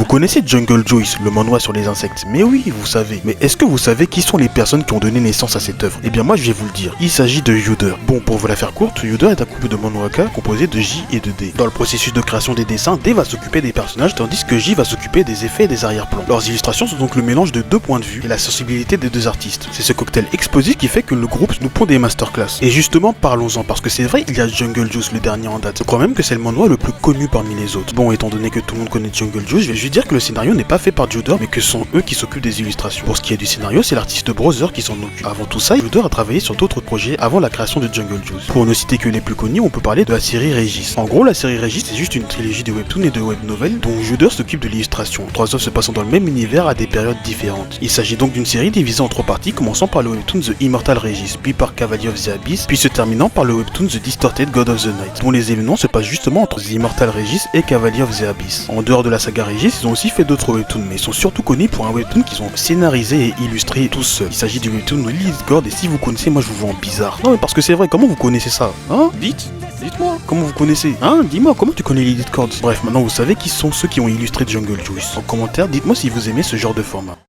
connaissez Jungle Juice, le manhwa sur les insectes? Mais oui, vous savez. Mais est-ce que vous savez qui sont les personnes qui ont donné naissance à cette œuvre? Eh bien moi je vais vous le dire. Il s'agit de Yuder. Bon, pour vous la faire courte, Yuder est un couple de manhwaka composé de J et de D. Dans le processus de création des dessins, D va s'occuper des personnages tandis que J va s'occuper des effets et des arrière-plans. Leurs illustrations sont donc le mélange de deux points de vue et la sensibilité des deux artistes. C'est ce cocktail explosif qui fait que le groupe nous pond des masterclass. Et justement, parlons-en, parce que c'est vrai, il y a Jungle Juice, le dernier en date. Je crois même que c'est le manhwa le plus connu parmi les autres. Bon, étant donné que tout le monde connaît Jungle Juice, je vais juste dire que le scénario n'est pas fait par Yuder, mais que ce sont eux qui s'occupent des illustrations. Pour ce qui est du scénario, c'est l'artiste Brother qui s'en occupe. Avant tout ça, Yuder a travaillé sur d'autres projets avant la création de Jungle Juice. Pour ne citer que les plus connus, on peut parler de la série Regis. En gros, la série Regis c'est juste une trilogie de webtoons et de web novels dont Yuder s'occupe de l'illustration. Trois œuvres se passant dans le même univers à des périodes différentes. Il s'agit donc d'une série divisée en trois parties, commençant par le webtoon The Immortal Regis, puis par Cavalier of the Abyss, puis se terminant par le webtoon The Distorted God of the Night, dont les événements se passent justement entre The Immortal Regis et Cavalier of the Abyss. En dehors de la saga Regis, ils ont aussi fait d'autres webtoons, mais ils sont surtout connus pour un webtoon qu'ils ont scénarisé et illustré tous seuls. Il s'agit du webtoon Lilith God, et si vous connaissez, moi je vous vois en bizarre. Non mais parce que c'est vrai, comment vous connaissez ça? Hein? Dites-moi, comment vous connaissez? Hein? Dis-moi, comment tu connais Lilith God? Bref, maintenant vous savez qui sont ceux qui ont illustré Jungle Juice. En commentaire, dites-moi si vous aimez ce genre de format.